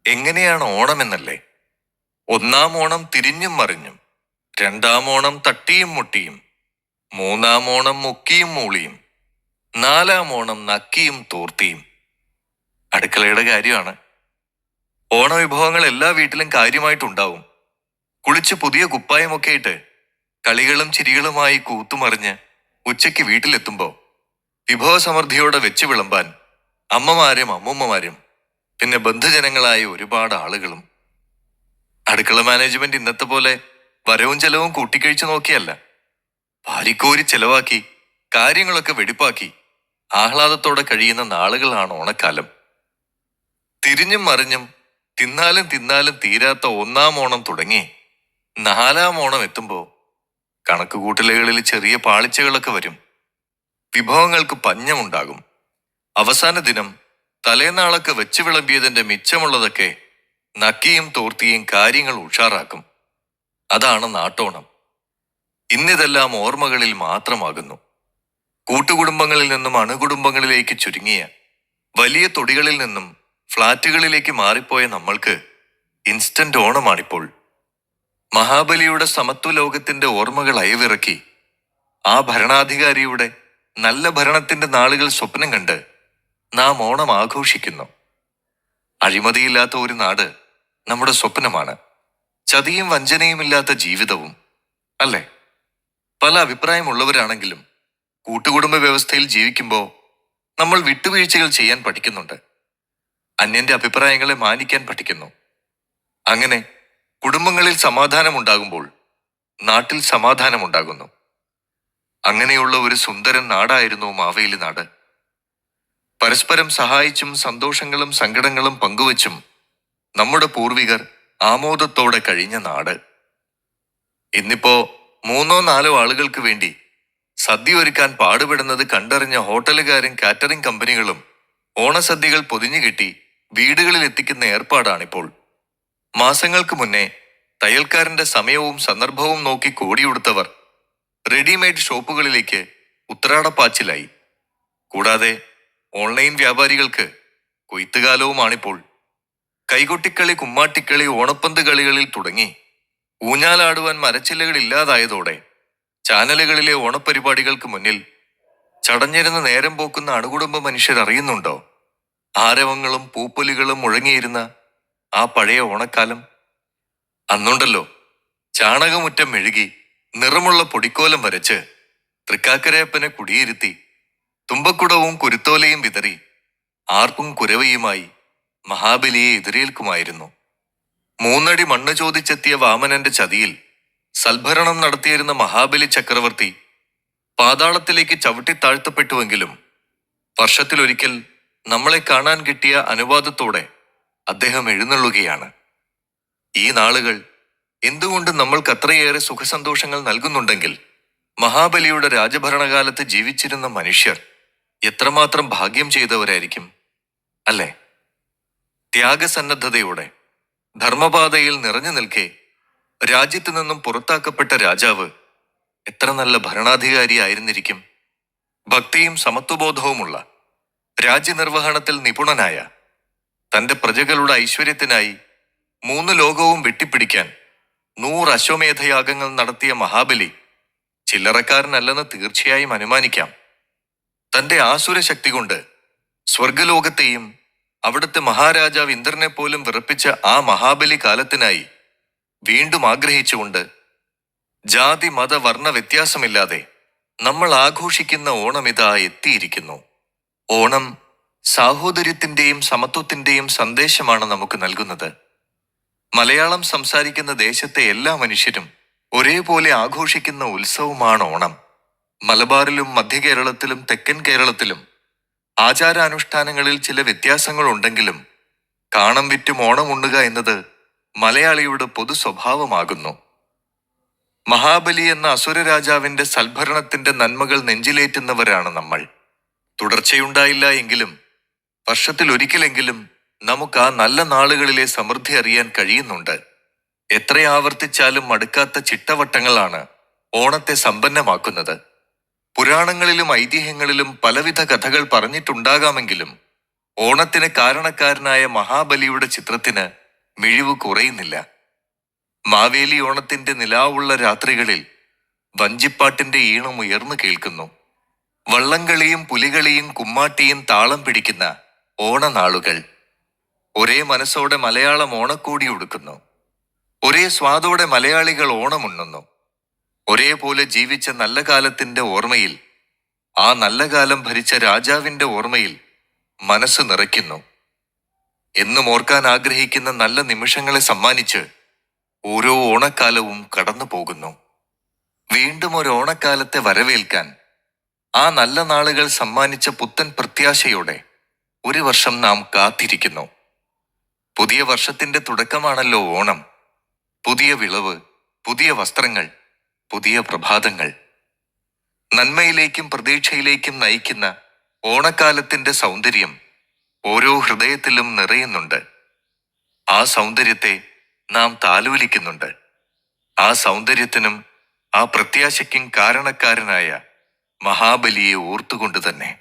എങ്ങനെയാണ് ഓണമെന്നല്ലേ? ഒന്നാം ഓണം തിരിഞ്ഞും മറിഞ്ഞും, രണ്ടാം ഓണം തട്ടിയും മുട്ടിയും, മൂന്നാം ഓണം മുക്കിയും മൂളിയും, നാലാം ഓണം നക്കിയും തൂർത്തിയും. അടുക്കളയുടെ കാര്യമാണ്. ഓണവിഭവങ്ങൾ എല്ലാ വീട്ടിലും കാര്യമായിട്ടുണ്ടാവും. കുളിച്ച് പുതിയ കുപ്പായമൊക്കെ ഇട്ട് കളികളും ചിരികളുമായി കൂത്തുമറിഞ്ഞ് ഉച്ചയ്ക്ക് വീട്ടിലെത്തുമ്പോൾ വിഭവസമൃദ്ധിയോടെ വെച്ച് വിളമ്പാൻ അമ്മമാരും അമ്മൂമ്മമാരും പിന്നെ ബന്ധുജനങ്ങളായ ഒരുപാട് ആളുകളും. അടുക്കള മാനേജ്മെന്റ് ഇന്നത്തെ പോലെ വരവും ചെലവും കൂട്ടിക്കഴിച്ചു നോക്കിയല്ല, വാരിക്കോരി ചെലവാക്കി കാര്യങ്ങളൊക്കെ വെടിപ്പാക്കി ആഹ്ലാദത്തോടെ കഴിയുന്ന നാളുകളാണ് ഓണക്കാലം. തിരിഞ്ഞും മറിഞ്ഞും തിന്നാലും തിന്നാലും തീരാത്ത ഒന്നാം ഓണം തുടങ്ങി നാലാം ഓണം എത്തുമ്പോ കണക്കുകൂട്ടലുകളിൽ ചെറിയ പാളിച്ചകളൊക്കെ വരും. വിഭവങ്ങൾക്ക് പഞ്ഞമുണ്ടാകും. അവസാന ദിനം തലേനാളൊക്കെ വെച്ച് വിളമ്പിയതിന്റെ മിച്ചമുള്ളതൊക്കെ നക്കിയും തോർത്തിയും കാര്യങ്ങൾ ഉഷാറാക്കും. അതാണ് നാട്ടോണം. ഇന്നിതെല്ലാം ഓർമ്മകളിൽ മാത്രമാകുന്നു. കൂട്ടുകുടുംബങ്ങളിൽ നിന്നും അണുകുടുംബങ്ങളിലേക്ക് ചുരുങ്ങിയ വലിയ തൊടികളിൽ നിന്നും ഫ്ളാറ്റുകളിലേക്ക് മാറിപ്പോയ നമ്മൾക്ക് ഇൻസ്റ്റന്റ് ഓണമാണിപ്പോൾ. മഹാബലിയുടെ സമത്വ ലോകത്തിന്റെ ഓർമ്മകൾ അയവിറക്കി ആ ഭരണാധികാരിയുടെ നല്ല ഭരണത്തിന്റെ നാളുകൾ സ്വപ്നം കണ്ട് നാം ഓണം ആഘോഷിക്കുന്നു. അഴിമതിയില്ലാത്ത ഒരു നാട് നമ്മുടെ സ്വപ്നമാണ്. ചതിയും വഞ്ചനയും ഇല്ലാത്ത ജീവിതവും, അല്ലേ? പല അഭിപ്രായമുള്ളവരാണെങ്കിലും കൂട്ടുകുടുംബ വ്യവസ്ഥയിൽ ജീവിക്കുമ്പോൾ നമ്മൾ വിട്ടുവീഴ്ചകൾ ചെയ്യാൻ പഠിക്കുന്നുണ്ട്. അന്യന്റെ അഭിപ്രായങ്ങളെ മാനിക്കാൻ പഠിക്കുന്നു. അങ്ങനെ കുടുംബങ്ങളിൽ സമാധാനമുണ്ടാകുമ്പോൾ നാട്ടിൽ സമാധാനമുണ്ടാകുന്നു. അങ്ങനെയുള്ള ഒരു സുന്ദരൻ നാടായിരുന്നു മാവേലി നാട്. പരസ്പരം സഹായിച്ചും സന്തോഷങ്ങളും സങ്കടങ്ങളും പങ്കുവച്ചും നമ്മുടെ പൂർവികർ ആമോദത്തോടെ കഴിഞ്ഞ നാട്. ഇന്നിപ്പോ 3-4 ആളുകൾക്ക് വേണ്ടി സദ്യ ഒരുക്കാൻ പാടുപെടുന്നത് കണ്ടറിഞ്ഞ ഹോട്ടലുകാരും കാറ്ററിംഗ് കമ്പനികളും ഓണസദ്യകൾ പൊതിഞ്ഞുകെട്ടി വീടുകളിൽ എത്തിക്കുന്ന ഏർപ്പാടാണിപ്പോൾ. മാസങ്ങൾക്ക് മുന്നേ തയ്യൽക്കാരന്റെ സമയവും സന്ദർഭവും നോക്കി കോടിയുടുത്തവർ റെഡിമെയ്ഡ് ഷോപ്പുകളിലേക്ക് ഉത്രാടപ്പാച്ചിലായി. കൂടാതെ ഓൺലൈൻ വ്യാപാരികൾക്ക് കൊയ്ത്തുകാലവുമാണിപ്പോൾ. കൈകൊട്ടിക്കളി, കുമ്മാട്ടിക്കളി, ഓണപ്പന്ത് കളികളിൽ തുടങ്ങി ഊഞ്ഞാലാടുവാൻ മരച്ചില്ലകൾ ഇല്ലാതായതോടെ ചാനലുകളിലെ ഓണപരിപാടികൾക്ക് മുന്നിൽ ചടഞ്ഞിരുന്ന് നേരം പോക്കുന്ന അണുകുടുംബ മനുഷ്യർ അറിയുന്നുണ്ടോ ആരവങ്ങളും പൂപ്പൊലികളും മുഴങ്ങിയിരുന്ന ആ പഴയ ഓണക്കാലം? അന്നുണ്ടല്ലോ, ചാണകമുറ്റം മെഴുകി നിറമുള്ള പൊടിക്കോലം വരച്ച് തൃക്കാക്കരയപ്പനെ കുടിയിരുത്തി തുമ്പക്കുടവും കുരുത്തോലയും വിതറി ആർപ്പും കുരവയുമായി മഹാബലിയെ എതിരേൽക്കുമായിരുന്നു. 3 അടി മണ്ണ് ചോദിച്ചെത്തിയ വാമനന്റെ ചതിയിൽ സൽഭരണം നടത്തിയിരുന്ന മഹാബലി ചക്രവർത്തി പാതാളത്തിലേക്ക് ചവിട്ടിത്താഴ്ത്തപ്പെട്ടുവെങ്കിലും വർഷത്തിലൊരിക്കൽ നമ്മളെ കാണാൻ കിട്ടിയ അനുവാദത്തോടെ അദ്ദേഹം എഴുന്നള്ളുകയാണ്. ഈ നാളുകൾ എന്തുകൊണ്ട് നമ്മൾക്ക് അത്രയേറെ സുഖസന്തോഷങ്ങൾ നൽകുന്നുണ്ടെങ്കിൽ മഹാബലിയുടെ രാജഭരണകാലത്ത് ജീവിച്ചിരുന്ന മനുഷ്യർ എത്രമാത്രം ഭാഗ്യം ചെയ്തവരായിരിക്കും, അല്ലേ? ത്യാഗസന്നദ്ധതയോടെ ധർമ്മപാതയിൽ നിറഞ്ഞു നിൽക്കെ രാജ്യത്തു നിന്നും പുറത്താക്കപ്പെട്ട രാജാവ് എത്ര നല്ല ഭരണാധികാരിയായിരുന്നിരിക്കും. ഭക്തിയും സമത്വബോധവുമുള്ള, രാജ്യനിർവഹണത്തിൽ നിപുണനായ, തന്റെ പ്രജകളുടെ ഐശ്വര്യത്തിനായി 3 ലോകവും വെട്ടിപ്പിടിക്കാൻ 100 അശ്വമേധയാഗങ്ങൾ നടത്തിയ മഹാബലി ചില്ലറക്കാരനല്ലെന്ന് തീർച്ചയായും അനുമാനിക്കാം. തന്റെ ആസുര ശക്തി കൊണ്ട് സ്വർഗലോകത്തെയും അവിടുത്തെ മഹാരാജാവ് ഇന്ദ്രനെ പോലും വിറപ്പിച്ച ആ മഹാബലി കാലത്തിനായി വീണ്ടും ആഗ്രഹിച്ചുകൊണ്ട് ജാതി മത വർണ്ണ വ്യത്യാസമില്ലാതെ നമ്മൾ ആഘോഷിക്കുന്ന ഓണമിതാ എത്തിയിരിക്കുന്നു. ഓണം സാഹോദര്യത്തിന്റെയും സമത്വത്തിന്റെയും സന്ദേശമാണ് നമുക്ക് നൽകുന്നത്. മലയാളം സംസാരിക്കുന്ന ദേശത്തെ എല്ലാ മനുഷ്യരും ഒരേപോലെ ആഘോഷിക്കുന്ന ഉത്സവമാണ് ഓണം. മലബാറിലും മധ്യ കേരളത്തിലും തെക്കൻ കേരളത്തിലും ആചാരാനുഷ്ഠാനങ്ങളിൽ ചില വ്യത്യാസങ്ങൾ ഉണ്ടെങ്കിലും കാണം വിറ്റും ഓണം ഉണ്ണുക എന്നത് മലയാളിയുടെ പൊതു സ്വഭാവമാകുന്നു. മഹാബലി എന്ന അസുര രാജാവിന്റെ സൽഭരണത്തിന്റെ നന്മകൾ നെഞ്ചിലേറ്റുന്നവരാണ് നമ്മൾ. തുടർച്ചയുണ്ടായില്ല എങ്കിലും വർഷത്തിലൊരിക്കലെങ്കിലും നമുക്ക് ആ നല്ല നാളുകളിലെ സമൃദ്ധി അറിയാൻ കഴിയുന്നുണ്ട്. എത്ര ആവർത്തിച്ചാലും മടുക്കാത്ത ചിട്ടവട്ടങ്ങളാണ് ഓണത്തെ സമ്പന്നമാക്കുന്നത്. പുരാണങ്ങളിലും ഐതിഹ്യങ്ങളിലും പലവിധ കഥകൾ പറഞ്ഞിട്ടുണ്ടാകാമെങ്കിലും ഓണത്തിന് കാരണക്കാരനായ മഹാബലിയുടെ ചിത്രത്തിന് മിഴിവ് കുറയുന്നില്ല. മാവേലി ഓണത്തിന്റെ നിലാവുള്ള രാത്രികളിൽ വഞ്ചിപ്പാട്ടിന്റെ ഈണം ഉയർന്നു കേൾക്കുന്നു. വള്ളംകളിയും പുലികളിയും കുമ്മാട്ടിയും താളം പിടിക്കുന്ന ഓണനാളുകൾ. ഒരേ മനസ്സോടെ മലയാളം ഓണക്കോടി ഉടുക്കുന്നു. ഒരേ സ്വാദോടെ മലയാളികൾ ഓണമുണ്ണുന്നു. ഒരേപോലെ ജീവിച്ച നല്ല കാലത്തിന്റെ ഓർമ്മയിൽ, ആ നല്ല കാലം ഭരിച്ച രാജാവിന്റെ ഓർമ്മയിൽ മനസ്സ് നിറയ്ക്കുന്നു. എന്നും ഓർക്കാൻ ആഗ്രഹിക്കുന്ന നല്ല നിമിഷങ്ങളെ സമ്മാനിച്ച് ഓരോ ഓണക്കാലവും കടന്നു പോകുന്നു. വീണ്ടും ഒരു ഓണക്കാലത്തെ വരവേൽക്കാൻ ആ നല്ല നാളുകൾ സമ്മാനിച്ച പുത്തൻ പ്രത്യാശയോടെ ഒരു വർഷം നാം കാത്തിരിക്കുന്നു. പുതിയ വർഷത്തിന്റെ തുടക്കമാണല്ലോ ഓണം. പുതിയ വിളവ്, പുതിയ വസ്ത്രങ്ങൾ, പുതിയ പ്രഭാതങ്ങൾ. നന്മയിലേക്കും പ്രതീക്ഷയിലേക്കും നയിക്കുന്ന ഓണക്കാലത്തിന്റെ സൗന്ദര്യം ഓരോ ഹൃദയത്തിലും നിറയുന്നുണ്ട്. ആ സൗന്ദര്യത്തെ നാം താലോലിക്കുന്നുണ്ട്. ആ സൗന്ദര്യത്തിനും ആ പ്രത്യാശയ്ക്കും കാരണക്കാരനായ മഹാബലിയെ ഓർത്തുകൊണ്ട് തന്നെ.